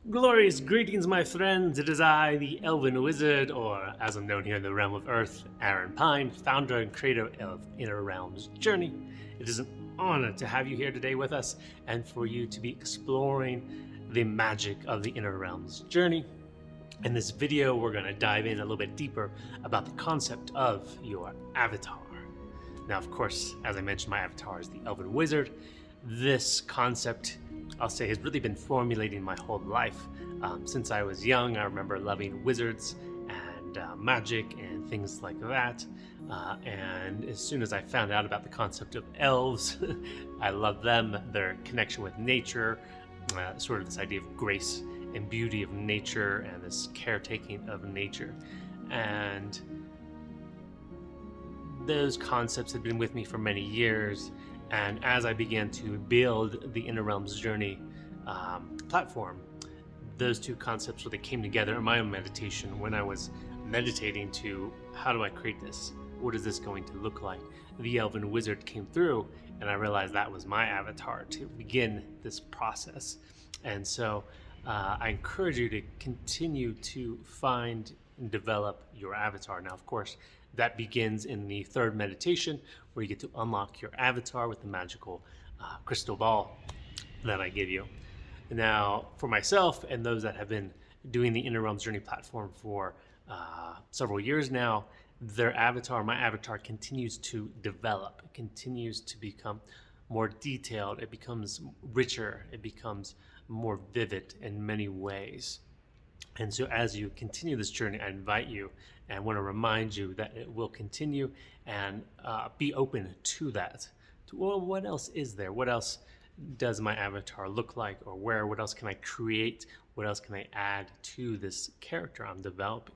Glorious greetings, my friends. It is I, the Elven Wizard, or as I'm known here in the realm of Earth, Aaron Pine, founder and creator of Inner Realms Journey. It is an honor to have you here today with us and for you to be exploring the magic of the Inner Realms Journey. In this video, we're going to dive in a little bit deeper about the concept of your avatar. Now, of course, as I mentioned, my avatar is the Elven Wizard. This concept, I'll say, has really been formulating my whole life. Since I was young, I remember loving wizards and magic and things like that. And as soon as I found out about the concept of elves, I love them, their connection with nature, sort of this idea of grace and beauty of nature and this caretaking of nature. And those concepts had been with me for many years. And as I began to build the Inner Realms Journey platform, those two concepts really came together in my own meditation when I was meditating to how do I create this? What is this going to look like? The Elven Wizard came through, and I realized that was my avatar to begin this process. And so I encourage you to continue to find and develop your avatar. Now, of course, that begins in the third meditation, where you get to unlock your avatar with the magical crystal ball that I give you. Now, for myself and those that have been doing the Inner Realms Journey platform for several years now, their avatar, my avatar, continues to develop. It continues to become more detailed. It becomes richer. It becomes more vivid in many ways. And so as you continue this journey, I invite you and want to remind you that it will continue, and be open to that. Well, what else is there? What else does my avatar look like, or what else can I create? What else can I add to this character I'm developing?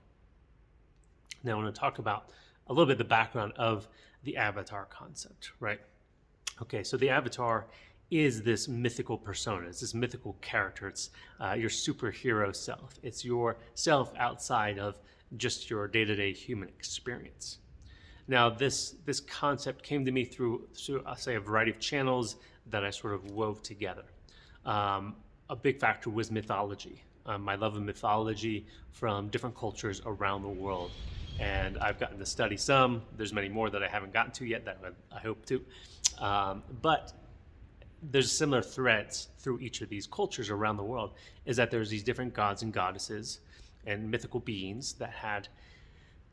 Now I want to talk about a little bit the background of the avatar concept, right? Okay, so the avatar is this mythical persona. It's this mythical character. It's your superhero self. It's your self outside of just your day-to-day human experience. Now, this concept came to me through I'll say, a variety of channels that I sort of wove together. A big factor was mythology. My love of mythology from different cultures around the world. And I've gotten to study some. There's many more that I haven't gotten to yet that I hope to. But there's similar threads through each of these cultures around the world, is that there's these different gods and goddesses and mythical beings that had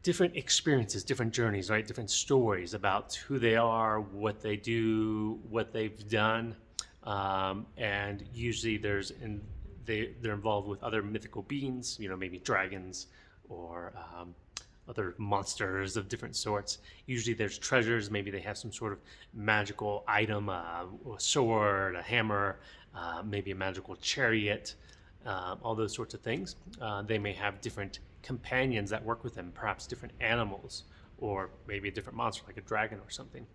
different experiences, different journeys, right? Different stories about who they are, what they do, what they've done. And usually they're involved with other mythical beings, maybe dragons or other monsters of different sorts. Usually there's treasures. Maybe they have some sort of magical item, a sword, a hammer, maybe a magical chariot, all those sorts of things. They may have different companions that work with them, perhaps different animals, or maybe a different monster like a dragon or something.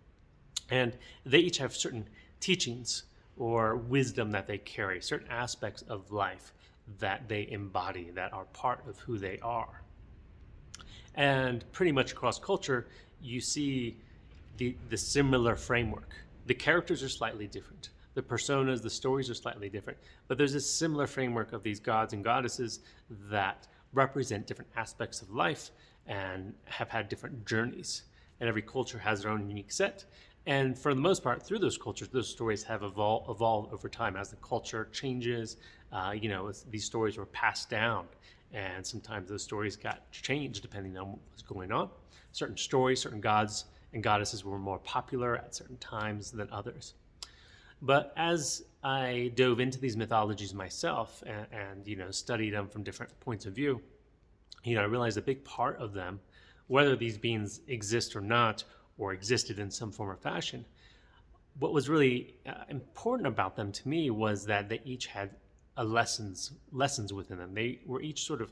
And they each have certain teachings or wisdom that they carry, certain aspects of life that they embody, that are part of who they are. And pretty much across culture, you see the similar framework. The characters are slightly different. The personas, the stories are slightly different. But there's a similar framework of these gods and goddesses that represent different aspects of life and have had different journeys. And every culture has their own unique set. And for the most part, through those cultures, those stories have evolved over time as the culture changes. These stories were passed down. And sometimes those stories got changed depending on what was going on. Certain stories, certain gods and goddesses were more popular at certain times than others. But as I dove into these mythologies myself and studied them from different points of view, I realized a big part of them, whether these beings exist or not, or existed in some form or fashion, what was really important about them to me was that they each had lessons within them. They were each sort of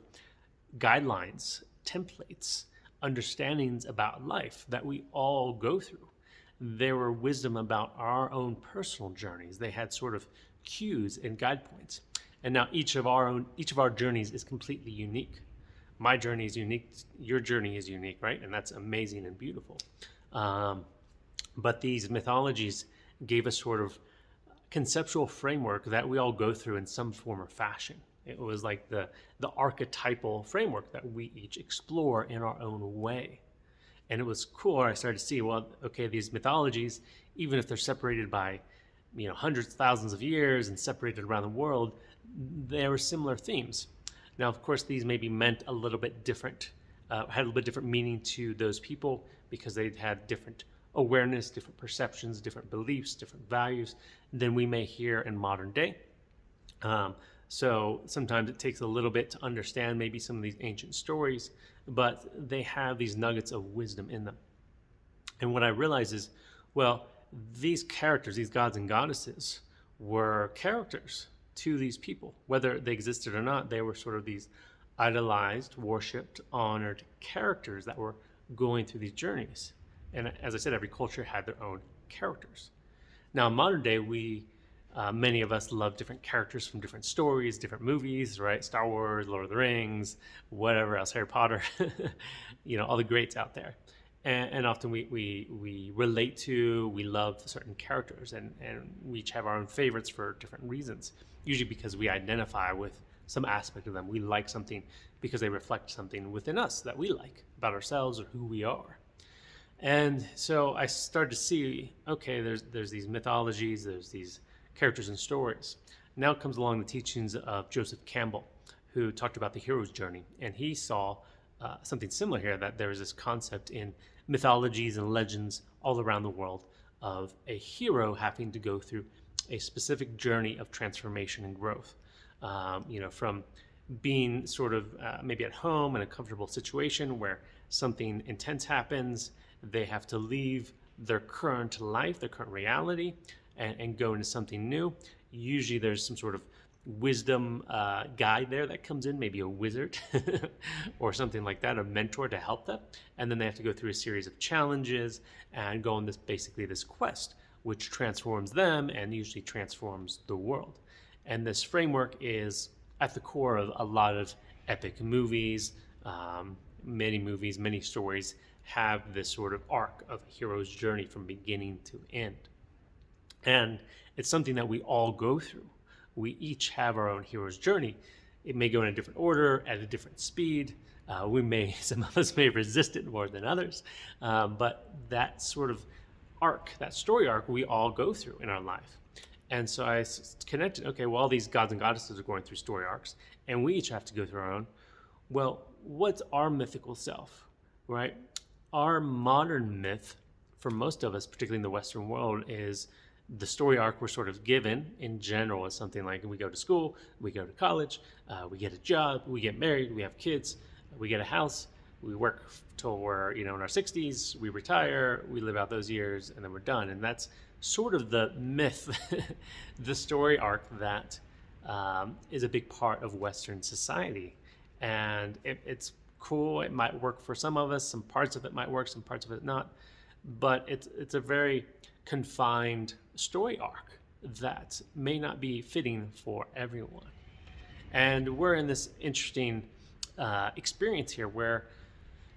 guidelines, templates, understandings about life that we all go through. There were wisdom about our own personal journeys. They had sort of cues and guide points. And now each of our journeys is completely unique. My journey is unique. Your journey is unique, right? And that's amazing and beautiful. But these mythologies gave us sort of conceptual framework that we all go through in some form or fashion. It was like the archetypal framework that we each explore in our own way. And it was cool. I started to see, well, okay, these mythologies, even if they're separated by, hundreds, thousands of years and separated around the world, there were similar themes. Now, of course, these maybe meant a little bit different, had a little bit different meaning to those people because they had different awareness, different perceptions, different beliefs, different values than we may hear in modern day. So sometimes it takes a little bit to understand maybe some of these ancient stories, but they have these nuggets of wisdom in them. And what I realize is, well, these characters, these gods and goddesses, were characters to these people. Whether they existed or not, they were sort of these idolized, worshipped, honored characters that were going through these journeys. And as I said, every culture had their own characters. Now, in modern day, many of us love different characters from different stories, different movies, right? Star Wars, Lord of the Rings, whatever else, Harry Potter, all the greats out there. And often we relate to, we love certain characters, and we each have our own favorites for different reasons, usually because we identify with some aspect of them. We like something because they reflect something within us that we like about ourselves or who we are. And so I started to see, okay, there's these mythologies, there's these characters and stories. Now comes along the teachings of Joseph Campbell, who talked about the hero's journey. And he saw something similar here, that there is this concept in mythologies and legends all around the world of a hero having to go through a specific journey of transformation and growth. From being sort of maybe at home in a comfortable situation where something intense happens, they have to leave their current life, their current reality, and go into something new. Usually there's some sort of wisdom guide there that comes in, maybe a wizard or something like that, a mentor to help them. And then they have to go through a series of challenges and go on this quest, which transforms them and usually transforms the world. And this framework is at the core of a lot of epic movies. Many stories have this sort of arc of a hero's journey from beginning to end. And it's something that we all go through. We each have our own hero's journey. It may go in a different order, at a different speed. Some of us may resist it more than others. But that sort of arc, that story arc, we all go through in our life. And so I connected, okay, well, all these gods and goddesses are going through story arcs, and we each have to go through our own. Well, what's our mythical self, right? Our modern myth, for most of us, particularly in the Western world, is the story arc we're sort of given in general is something like we go to school, we go to college, we get a job, we get married, we have kids, we get a house, we work till we're in our 60s, we retire, we live out those years, and then we're done. And that's sort of the myth, the story arc that is a big part of Western society. And it's cool. It might work for some of us. Some parts of it might work, some parts of it not. But it's a very confined story arc that may not be fitting for everyone. And we're in this interesting experience here where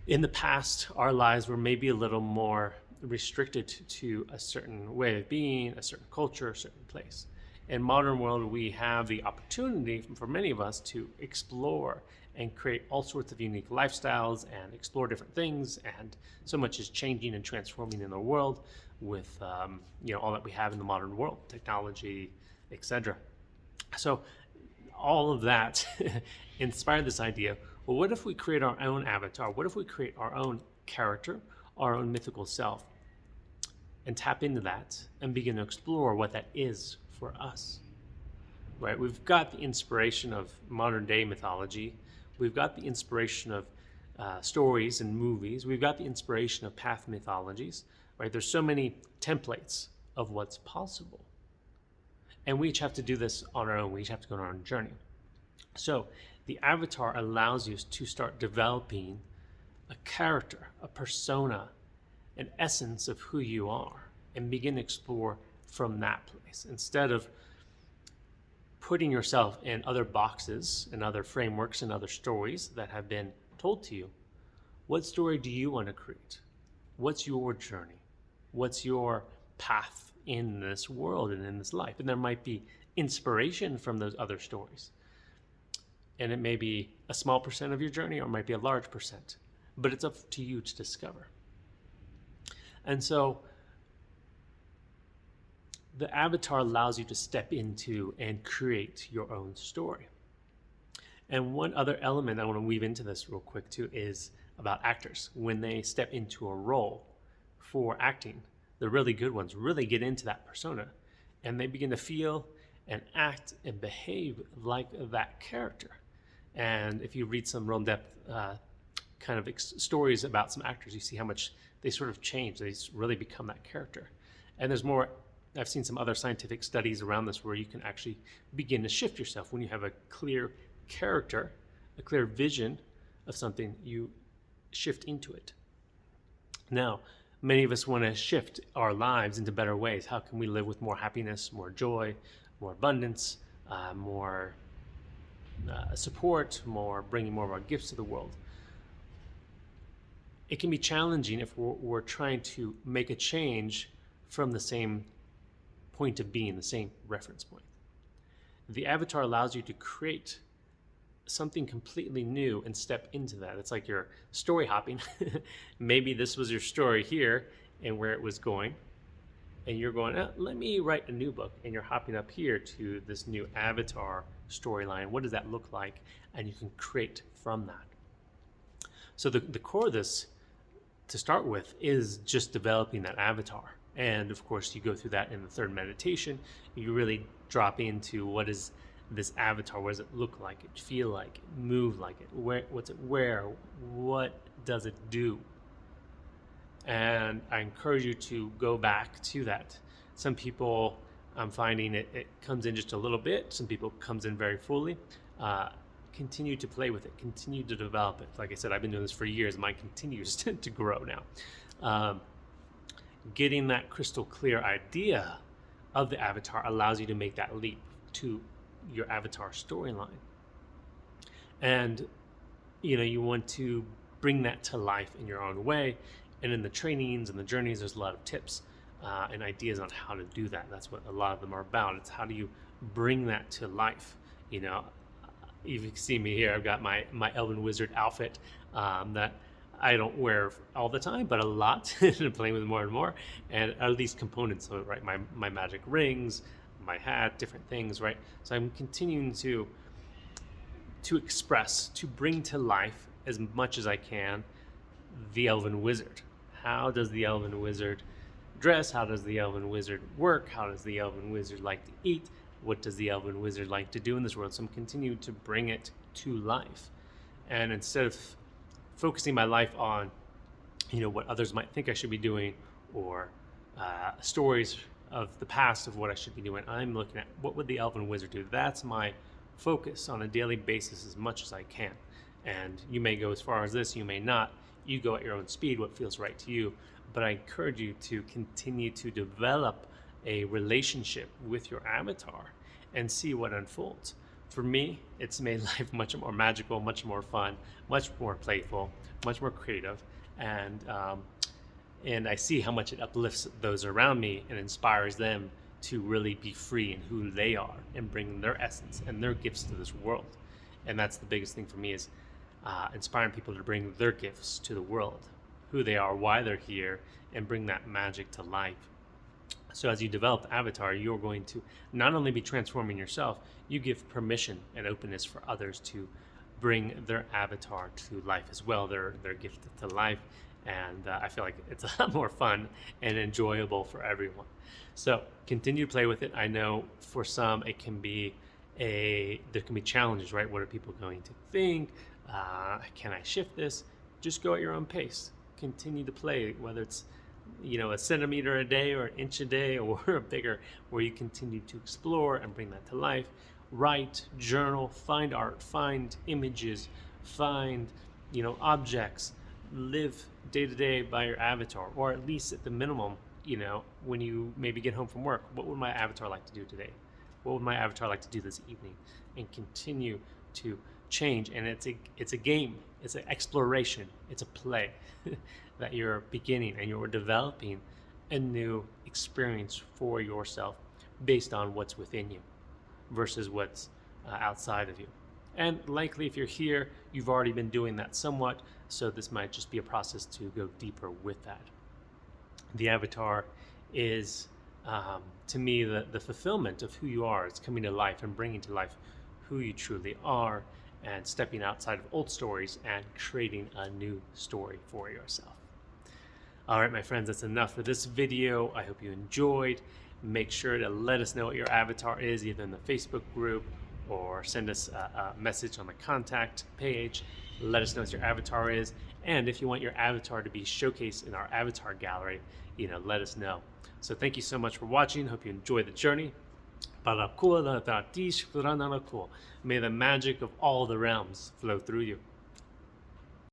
in the past, our lives were maybe a little more restricted to a certain way of being, a certain culture, a certain place. In modern world, we have the opportunity for many of us to explore and create all sorts of unique lifestyles and explore different things. And so much is changing and transforming in the world with all that we have in the modern world, technology, etc. So all of that inspired this idea, well, what if we create our own avatar? What if we create our own character, our own mythical self, and tap into that and begin to explore what that is for us, right? We've got the inspiration of modern day mythology. We've got the inspiration of stories and movies. We've got the inspiration of path mythologies, right? There's so many templates of what's possible. And we each have to do this on our own. We each have to go on our own journey. So the avatar allows you to start developing a character, a persona, an essence of who you are, and begin to explore from that place instead of putting yourself in other boxes and other frameworks and other stories that have been told to you. What story do you want to create? What's your journey? What's your path in this world and in this life? And there might be inspiration from those other stories. And it may be a small percent of your journey or it might be a large percent, but it's up to you to discover. And so the avatar allows you to step into and create your own story. And one other element I want to weave into this real quick too is about actors. When they step into a role for acting, the really good ones really get into that persona and they begin to feel and act and behave like that character. And if you read some real depth kind of stories about some actors, you see how much they sort of change. They really become that character. And there's more. I've seen some other scientific studies around this where you can actually begin to shift yourself. When you have a clear character, a clear vision of something, you shift into it. Now, many of us want to shift our lives into better ways. How can we live with more happiness, more joy, more abundance, more support, bringing more of our gifts to the world? It can be challenging if we're trying to make a change from the same point of being, the same reference point. The avatar allows you to create something completely new and step into that. It's like you're story hopping. Maybe this was your story here and where it was going, and you're going, let me write a new book, and you're hopping up here to this new avatar storyline. What does that look like? And you can create from that. So the core of this, to start with, is just developing that avatar. And of course, you go through that in the third meditation. You really drop into what is this avatar, what does it look like, it feel like, it move like it, what's it wear, what does it do? And I encourage you to go back to that. Some people, I'm finding it comes in just a little bit. Some people comes in very fully. Continue to play with it, continue to develop it. Like I said, I've been doing this for years. Mine continues to grow now. Getting that crystal clear idea of the avatar allows you to make that leap to your avatar storyline. And you want to bring that to life in your own way. And in the trainings and the journeys, there's a lot of tips and ideas on how to do that. That's what a lot of them are about. It's how do you bring that to life? You can see me here. I've got my Elven Wizard outfit that I don't wear all the time, but a lot, and playing with more and more. And are these components of it, right? My magic rings, my hat, different things, right? So I'm continuing to express, to bring to life as much as I can the Elven Wizard. How does the Elven Wizard dress? How does the Elven Wizard work? How does the Elven Wizard like to eat? What does the Elven Wizard like to do in this world? So I'm continuing to bring it to life. And instead of focusing my life on, what others might think I should be doing, or stories of the past of what I should be doing, I'm looking at what would the Elven Wizard do. That's my focus on a daily basis as much as I can. And you may go as far as this, you may not. You go at your own speed, what feels right to you. But I encourage you to continue to develop a relationship with your avatar and see what unfolds. For me, it's made life much more magical, much more fun, much more playful, much more creative, and I see how much it uplifts those around me and inspires them to really be free in who they are and bring their essence and their gifts to this world. And that's the biggest thing for me, is inspiring people to bring their gifts to the world, who they are, why they're here, and bring that magic to life. So as you develop the avatar, you're going to not only be transforming yourself, you give permission and openness for others to bring their avatar to life as well, their gift to life. And I feel like it's a lot more fun and enjoyable for everyone. So continue to play with it. I know for some it can be there can be challenges, right? What are people going to think? Can I shift this? Just go at your own pace. Continue to play, whether it's a centimeter a day or an inch a day or bigger, where you continue to explore and bring that to life. Write, journal, find art, find images, find objects. Live day to day by your avatar, or at least at the minimum, when you maybe get home from work, what would my avatar like to do today? What would my avatar like to do this evening? And continue to change. And it's a game, it's an exploration, it's a play that you're beginning, and you're developing a new experience for yourself based on what's within you versus what's outside of you. And likely, if you're here, you've already been doing that somewhat, so this might just be a process to go deeper with that. The avatar is, to me, the fulfillment of who you are. It's coming to life and bringing to life who you truly are and stepping outside of old stories and creating a new story for yourself. All right, my friends, that's enough for this video. I hope you enjoyed. Make sure to let us know what your avatar is, either in the Facebook group or send us a message on the contact page. Let us know what your avatar is. And if you want your avatar to be showcased in our avatar gallery, let us know. So thank you so much for watching. Hope you enjoy the journey. May the magic of all the realms flow through you.